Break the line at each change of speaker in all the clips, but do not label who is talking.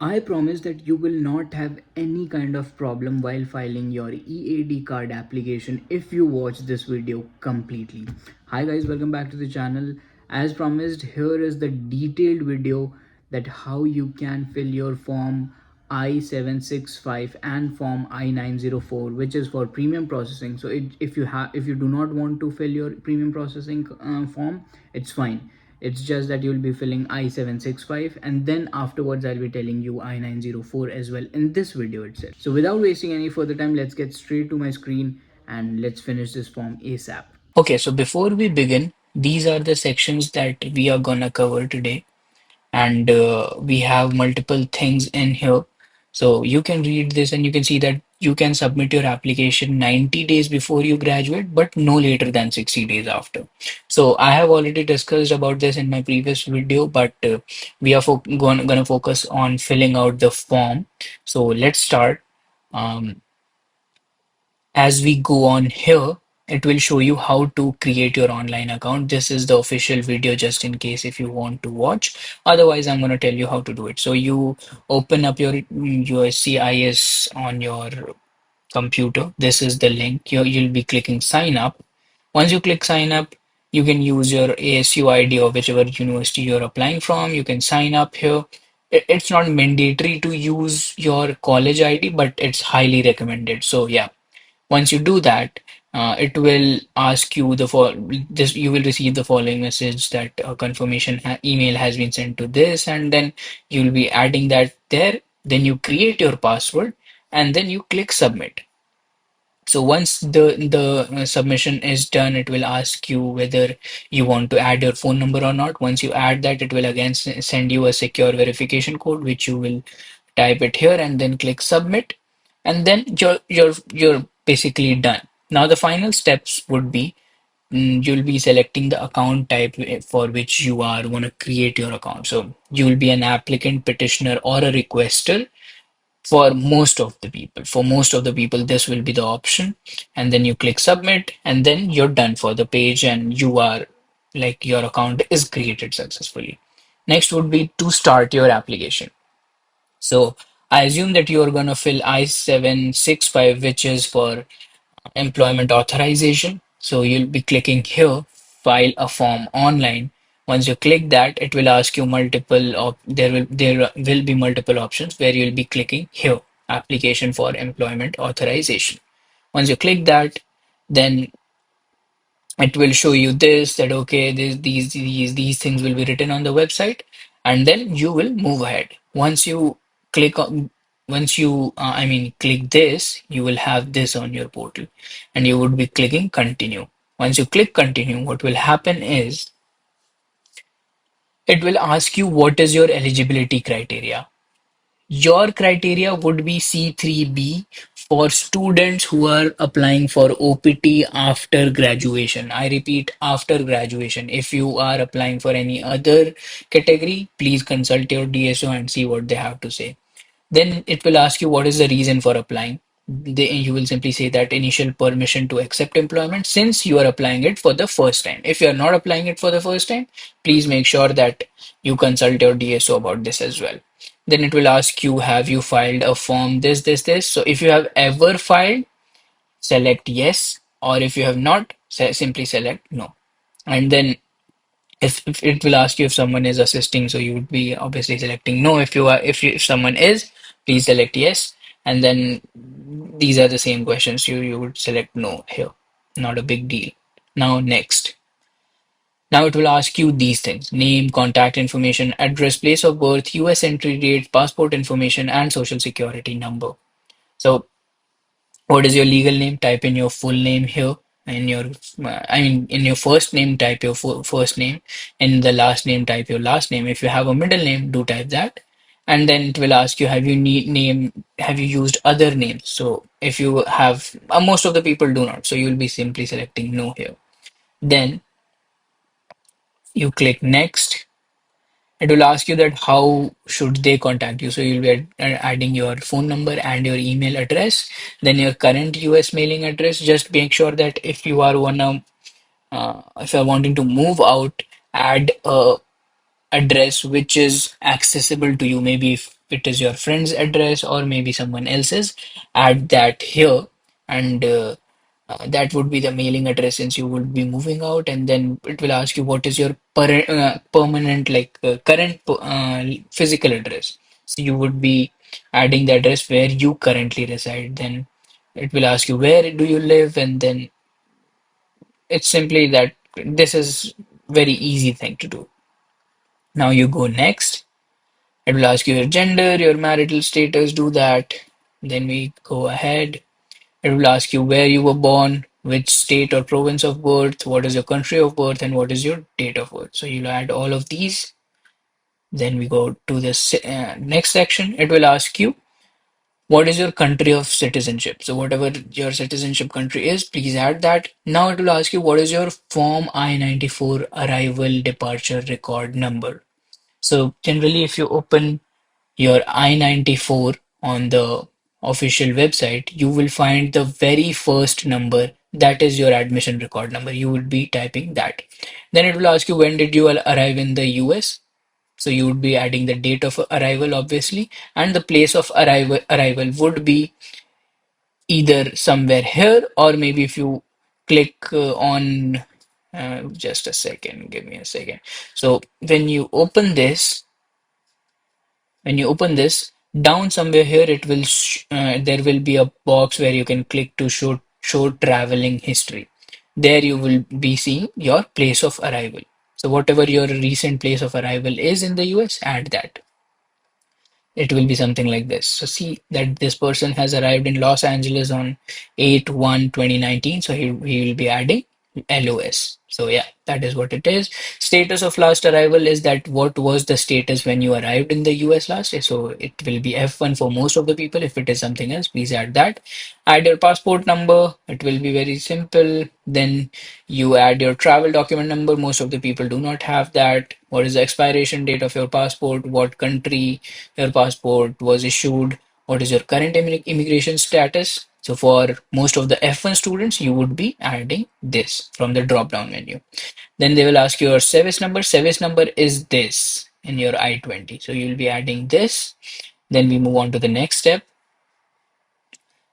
I promise that you will not have any kind of problem while filing your EAD card application if you watch this video completely. Hi guys, welcome back to the channel. As promised, here is the detailed video that how you can fill your form I765 and form I904, which is for premium processing. So if you do not want to fill your premium processing form, it's fine. It's just that you'll be filling i765, and then afterwards I'll be telling you i904 as well in this video itself. So without wasting any further time, let's get straight to my screen and let's finish this form ASAP. Okay, so before we begin, these are the sections that we are gonna cover today, and we have multiple things in here. So you can read this and you can see that you can submit your application 90 days before you graduate, but no later than 60 days after. So I have already discussed about this in my previous video, but we are gonna focus on filling out the form. So let's start. Um, as we go on here, it will show you how to create your online account. This is the official video just in case if you want to watch. Otherwise, I'm going to tell you how to do it. So you open up your CIS on your computer. This is the link. You'll be clicking sign up. Once you click sign up, you can use your ASU ID or whichever university you're applying from. You can sign up here. It's not mandatory to use your college ID, but it's highly recommended. So yeah, once you do that, it will ask you this. You will receive the following message that a confirmation email has been sent to this, and then you'll be adding that there. Then you create your password, and then you click submit. So once the submission is done, it will ask you whether you want to add your phone number or not. Once you add that, it will again send you a secure verification code, which you will type it here and then click submit, and then you're basically done. Now the final steps would be, you'll be selecting the account type for which you are going to create your account. So you will be an applicant, petitioner, or a requester. For most of the people, this will be the option, and then you click submit, and then you're done for the page, and you are like your account is created successfully. Next would be to start your application. So I assume that you are going to fill I765, which is for employment authorization. So you'll be clicking here, file a form online. Once you click that, it will ask you there will be multiple options where you'll be clicking here, application for employment authorization. Once you click that, then it will show you this, that okay, these things will be written on the website, and then you will move ahead. Once you click on once you I mean click this, you will have this on your portal, and you would be clicking continue. Once you click continue, what will happen is it will ask you what is your eligibility criteria. Your criteria would be C3B for students who are applying for OPT after graduation. I repeat, after graduation. If you are applying for any other category, please consult your DSO and see what they have to say. Then it will ask you what is the reason for applying. You will simply say that initial permission to accept employment since you are applying it for the first time. If you are not applying it for the first time, please make sure that you consult your DSO about this as well. Then it will ask you, have you filed a form this. So if you have ever filed, select yes, or if you have not, simply select no. And then if it will ask you if someone is assisting, so you would be obviously selecting no. If someone is, please select yes, and then these are the same questions, you would select no here. Not a big deal. Now next, now it will ask you these things: name, contact information, address, place of birth, US entry date, passport information, and social security number. So what is your legal name? Type in your full name here. In your, in your first name, type your first name. In the last name, type your last name. If you have a middle name, do type that. And then it will ask you, have you used other names? So if you have, most of the people do not. So you will be simply selecting no here. Then you click next. It will ask you that how should they contact you. So you'll be adding your phone number and your email address, then your current US mailing address. Just make sure that if you're wanting to move out, add a address which is accessible to you. Maybe if it is your friend's address or maybe someone else's, add that here. And that would be the mailing address since you would be moving out. And then it will ask you what is your permanent, like current physical address. So you would be adding the address where you currently reside. Then it will ask you where do you live, and then it's simply that. This is very easy thing to do. Now you go next. It will ask you your gender, your marital status, do that. Then we go ahead. It will ask you where you were born, which state or province of birth, what is your country of birth, and what is your date of birth. So you'll add all of these. Then we go to the next section. It will ask you what is your country of citizenship. So whatever your citizenship country is, please add that. Now it will ask you what is your Form I-94 arrival departure record number. So generally, if you open your I-94 on the official website, you will find the very first number that is your admission record number. You would be typing that. Then it will ask you when did you arrive in the US. So you would be adding the date of arrival, obviously, and the place of arrival would be either somewhere here or maybe if you click on just a second, give me a second. So when you open this, down somewhere here, it will there will be a box where you can click to show traveling history. There you will be seeing your place of arrival. So whatever your recent place of arrival is in the US, add that. It will be something like this. So see that this person has arrived in Los Angeles on 8/1/2019. So he will be adding LOS. So yeah, that is what it is. Status of last arrival is that what was the status when you arrived in the US last? So it will be F1 for most of the people. If it is something else, please add that. Add your passport number. It will be very simple. Then you add your travel document number. Most of the people do not have that. What is the expiration date of your passport? What country your passport was issued? What is your current immigration status? So for most of the F1 students, you would be adding this from the drop down menu. Then they will ask you your service number. Service number is this in your I-20. So you'll be adding this. Then we move on to the next step.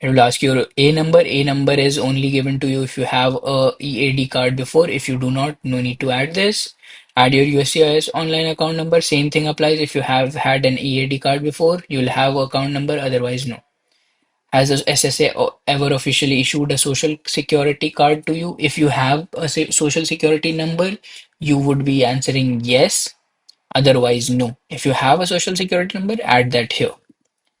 It will ask your A number. A number is only given to you if you have a EAD card before. If you do not, no need to add this. Add your USCIS online account number. Same thing applies if you have had an EAD card before. You'll have account number, otherwise no. Has the SSA ever officially issued a social security card to you? If you have a social security number, you would be answering yes, otherwise no. If you have a social security number, add that here.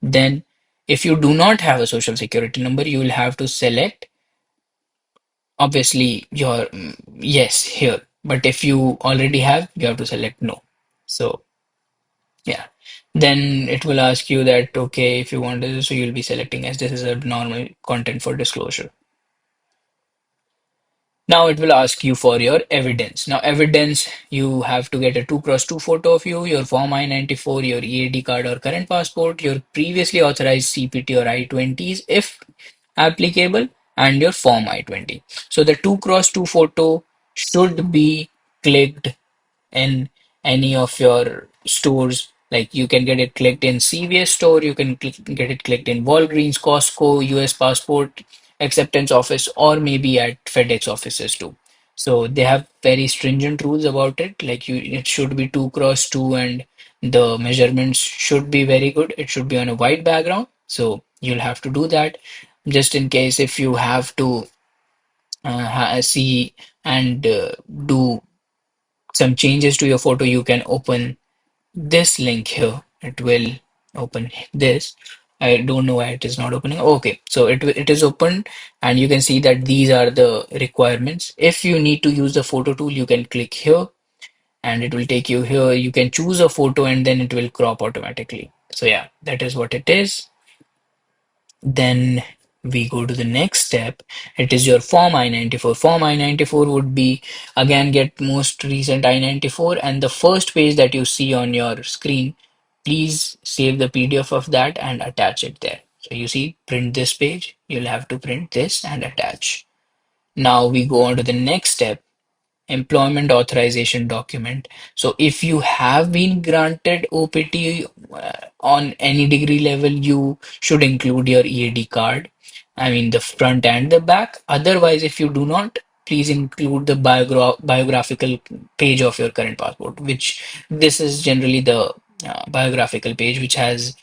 Then, if you do not have a social security number, you will have to select obviously your yes here. But if you already have, you have to select no. So, yeah. Then it will ask you that, okay, if you want this, so you'll be selecting as this is a normal content for disclosure. Now it will ask you for your evidence. Now, evidence, you have to get a 2x2 photo of you, your Form I-94, your EAD card or current passport, your previously authorized CPT or I-20s, if applicable, and your Form I-20. So the 2x2 photo should be clicked in any of your stores. Like you can get it clicked in CVS store, you can get it clicked in Walgreens, Costco, US Passport Acceptance Office, or maybe at FedEx offices too. So they have very stringent rules about it. Like it should be 2x2 and the measurements should be very good. It should be on a white background. So you'll have to do that. Just in case if you have to see and do some changes to your photo, you can open this link here. It will open this. I don't know why it is not opening. Okay, so it is open and you can see that these are the requirements. If you need to use the photo tool, you can click here and it will take you here. You can choose a photo and then it will crop automatically. So yeah, that is what it is. Then we go to the next step. It is your Form I-94. Form I-94 would be again get most recent I-94 and the first page that you see on your screen, please save the PDF of that and attach it there. So you see, print this page, you'll have to print this and attach. Now we go on to the next step. employment authorization document. So if you have been granted OPT on any degree level, you should include your EAD card. I mean the front and the back. Otherwise, if you do not, please include the biographical page of your current passport, which this is generally the biographical page, which has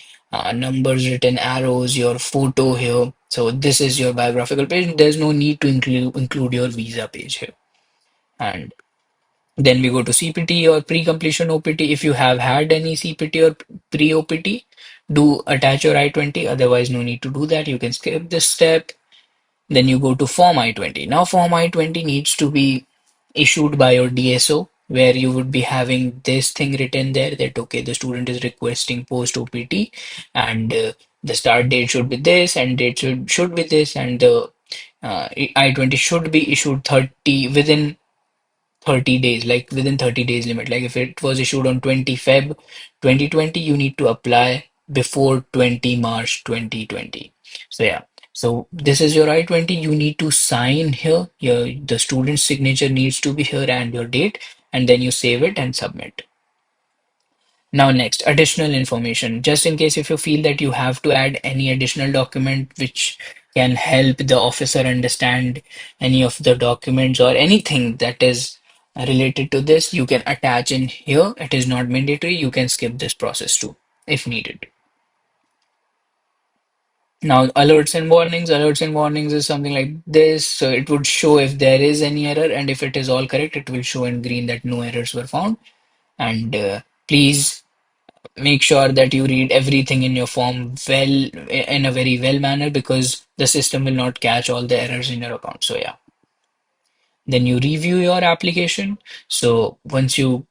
numbers written, arrows, your photo here. So this is your biographical page. There's no need to include your visa page here. And then we go to CPT or pre-completion OPT. If you have had any CPT or pre-OPT, do attach your I-20. Otherwise, no need to do that. You can skip this step. Then you go to Form I-20. Now, Form I-20 needs to be issued by your DSO, where you would be having this thing written there that, okay, the student is requesting post-OPT and the start date should be this and date should be this, and the I-20 should be issued 30 days, like within 30 days limit. Like if it was issued on 20 Feb 2020, you need to apply before 20 March 2020. So yeah, so this is your I-20. You need to sign here. The student's signature needs to be here and your date, and then you save it and submit. Now, next, additional information. Just in case if you feel that you have to add any additional document which can help the officer understand any of the documents or anything that is related to this, you can attach in here. It is not mandatory. You can skip this process too if needed. Now, alerts and warnings. Alerts and warnings is something like this. So it would show if there is any error, and if it is all correct, it will show in green that no errors were found. And please make sure that you read everything in your form well, in a very well manner, because the system will not catch all the errors in your account. So yeah, then you review your application. So once you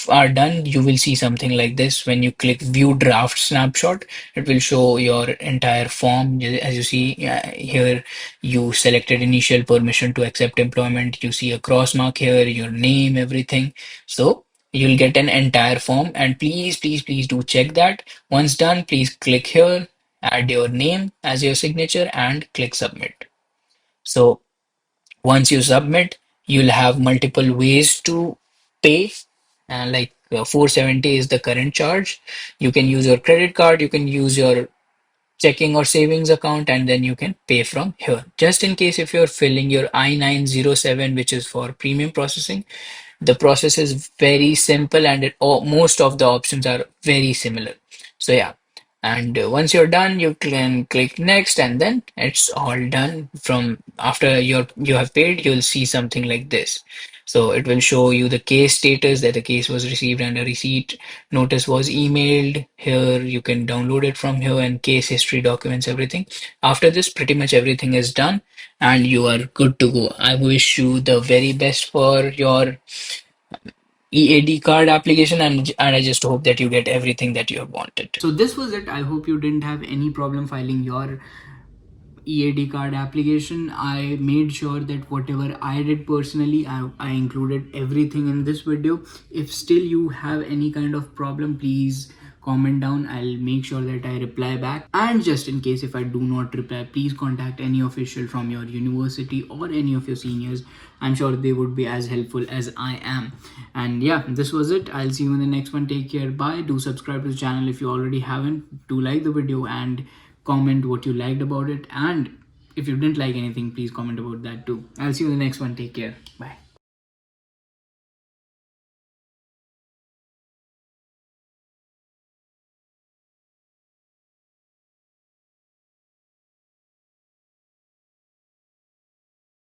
are done, you will see something like this. When you click view draft snapshot, it will show your entire form. As you see here, you selected initial permission to accept employment. You see a cross mark here, your name, everything. So you'll get an entire form, and please do check that. Once done, please click here, add your name as your signature and click submit. So once you submit, you'll have multiple ways to pay. Like 470 is the current charge. You can use your credit card, you can use your checking or savings account, and then you can pay from here. Just in case if you're filling your I907, which is for premium processing, the process is very simple and most of the options are very similar. So yeah, and once you're done, you can click next, and then it's all done. From after you have paid, you'll see something like this. So it will show you the case status, that the case was received and a receipt notice was emailed. Here you can download it from here, and case history, documents, everything. After this, pretty much everything is done and you are good to go. I wish you the very best for your EAD card application, and I just hope that you get everything that you have wanted. So this was it. I hope you didn't have any problem filing your EAD card application. I made sure that whatever I did personally, I included everything in this video. If still you have any kind of problem, please comment down. I'll make sure that I reply back. And just in case if I do not reply, please contact any official from your university or any of your seniors. I'm sure they would be as helpful as I am. And yeah, this was it. I'll see you in the next one. Take care. Bye. Do subscribe to the channel if you already haven't. Do like the video and comment what you liked about it, and if you didn't like anything, please comment about that too. I'll see you in the next one. Take care. Bye.